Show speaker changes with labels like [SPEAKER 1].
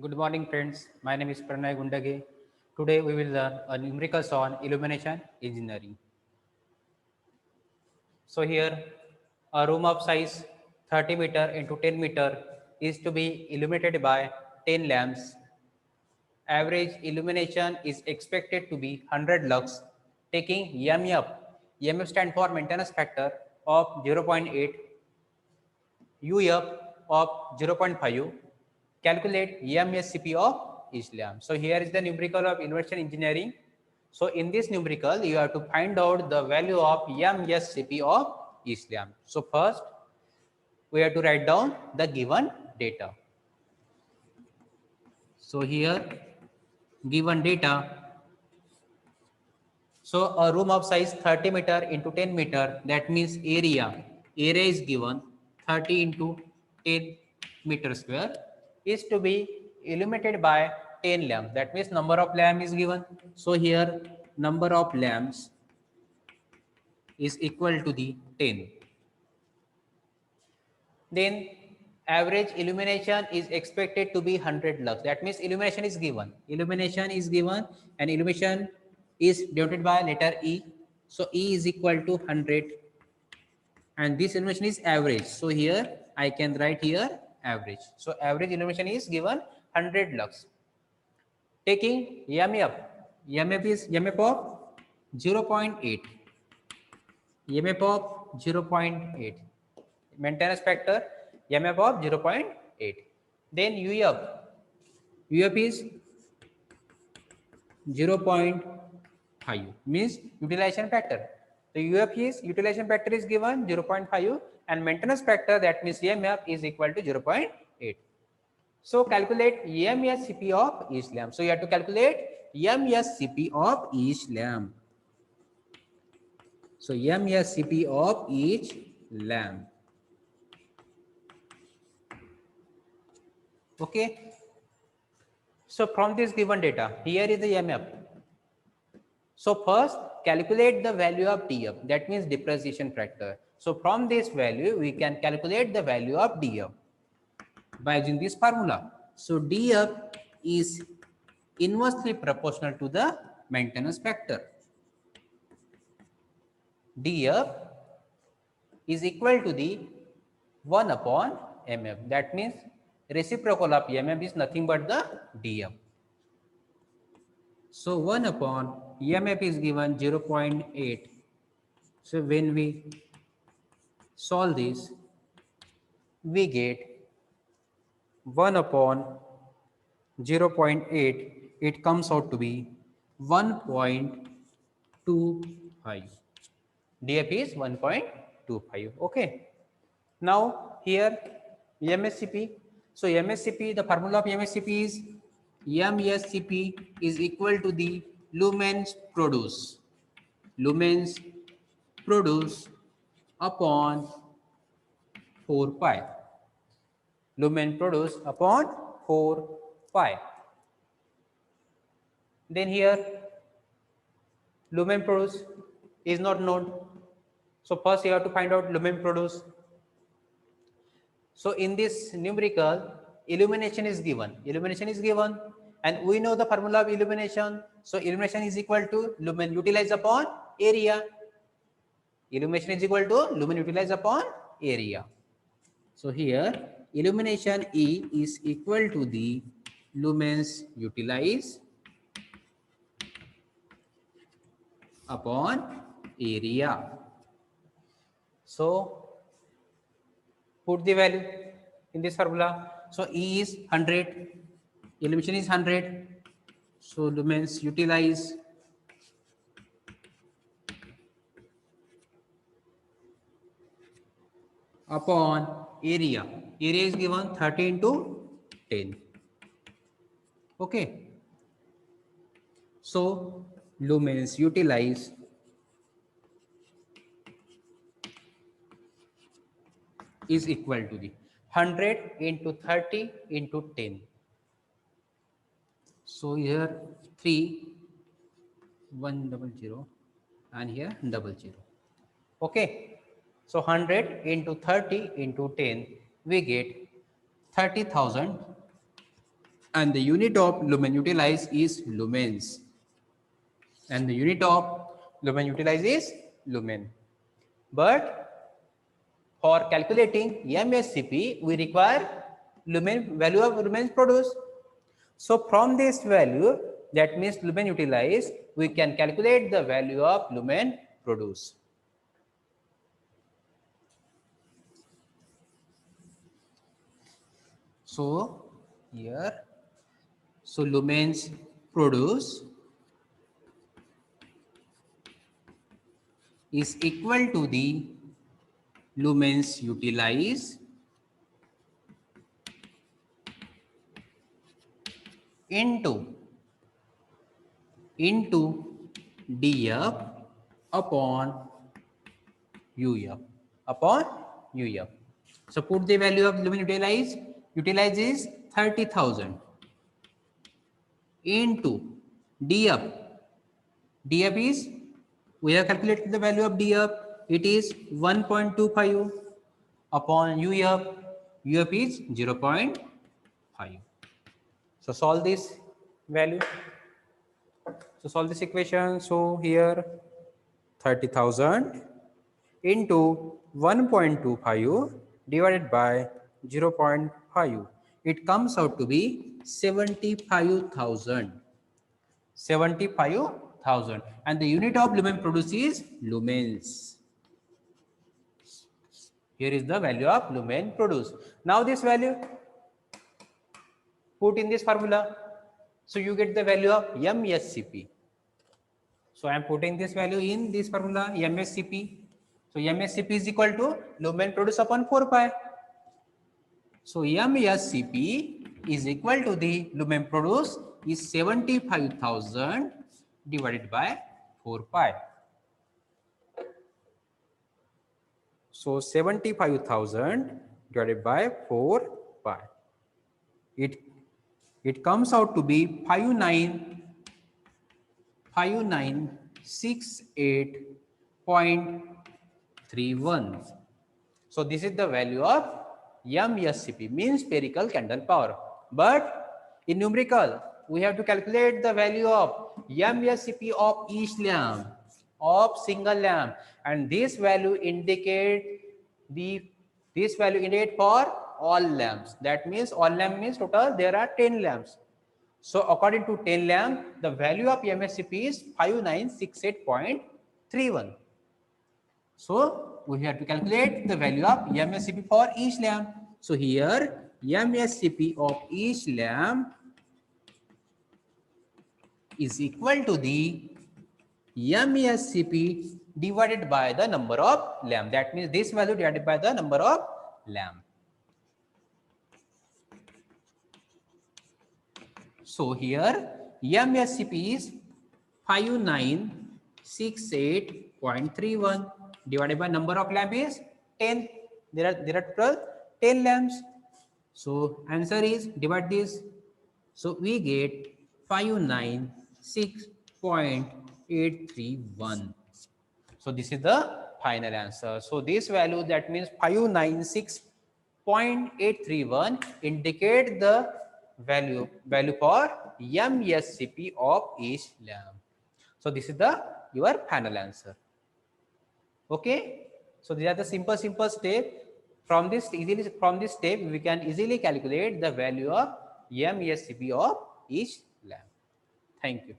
[SPEAKER 1] Good morning, friends. My name is Pranay Gundage. Today we will learn a numericals on illumination engineering. So here, a room of size 30 meter into 10 meter is to be illuminated by 10 lamps. Average illumination is expected to be 100 lux, taking EMF. EMF stand for maintenance factor of 0.8, UF of 0.5. Calculate EMSCP of each lamp. So here is the numerical of inversion engineering. So in this numerical, you have to find out the value of EMSCP of each lamp. So first, we have to write down the given data. So here, given data. So a room of size 30 meter into 10 meter, that means area. Area is given 30 into 10 meter square is to be illuminated by 10 lamps. That means number of lamps is given. So here number of lamps is equal to the 10. Then average illumination is expected to be 100 lux. That means illumination is given. Illumination is given and illumination is denoted by letter E. So E is equal to 100 and this illumination is average. So here I can write here average. So average illumination is given 100 lux. Taking EMF. EMF is EMF of 0.8. EMF of 0.8. Maintenance factor EMF of 0.8. Then UF. UF is 0.5 means utilization factor. The UF is utilization factor is given 0.5 and maintenance factor, that means EMF, is equal to 0.8. So calculate EMSCP of each lamp. So you have to calculate EMSCP of each lamp. So EMSCP of each lamp. Okay. So from this given data, here is the EMF. So first calculate the value of DF, that means depreciation factor. So from this value, we can calculate the value of DF by using this formula. So DF is inversely proportional to the maintenance factor. DF is equal to the 1 upon MF. That means reciprocal of MF is nothing but the DF. So 1 upon EMF is given 0.8. So when we solve this, we get 1 upon 0.8. It comes out to be 1.25. DF is 1.25. Okay. Now here MSCP. So MSCP, the formula of MSCP is MSCP is equal to the lumens produce. Lumens produce upon 4 pi. Lumen produce upon 4 pi. Then here lumen produce is not known. So first you have to find out lumen produce. So in this numerical, illumination is given. Illumination is given and we know the formula of illumination. So illumination is equal to lumen utilized upon area. Illumination is equal to lumen utilized upon area. So here illumination E is equal to the lumens utilized upon area. So put the value in this formula. So E is 100, illumination is 100. So lumens utilized upon area. Area is given 30 into 10. Okay. So lumens utilized is equal to the 100 into 30 into 10. So here 3 100 and here 00. Okay. So 100 into 30 into 10, we get 30,000 and the unit of lumen utilized is lumens, and the unit of lumen utilized is lumen. But for calculating MSCP, we require lumen value of lumens produced. So from this value, that means lumen utilized, we can calculate the value of lumen produced. So here, so lumens produced is equal to the lumens utilized into df upon uf upon uf. So put the value of lumen utilized. Utilized is 30,000 into df. df is, we have calculated the value of df. It is 1.25 upon uf. uf is 0.5. So solve this value. So solve this equation. So here 30,000 into 1.25 divided by 0.5. It comes out to be 75,000. 75,000. And the unit of lumen produced is lumens. Here is the value of lumen produced. Now this value put in this formula. So you get the value of MSCP. So I am putting this value in this formula MSCP. So MSCP is equal to lumen produced upon 4 pi. So MSCP is equal to the lumen produced is 75,000 divided by 4 pi. So 75,000 divided by 4 pi. It comes out to be 5968.31. So this is the value of MSCP, means spherical candle power. But in numerical, we have to calculate the value of MSCP of each lamp, of single lamp, and this value indicate for all lamps. That means all lamp means total there are 10 lamps. So according to 10 lamp, the value of MSCP is 5968.31. So we have to calculate the value of MSCP for each lamp. So here MSCP of each lamp is equal to the MSCP divided by the number of lamp. That means this value divided by the number of lamp. So here MSCP is 5968.31 divided by number of lamp is 10. There are total 10 lamps. So answer is divide this. So we get 596.831. So this is the final answer. So this value, that means 596.831, indicate the value for MSCP of each lamp. So this is your final answer. Okay. So these are the simple step. From this step we can easily calculate the value of MSCP of each lamp. Thank you.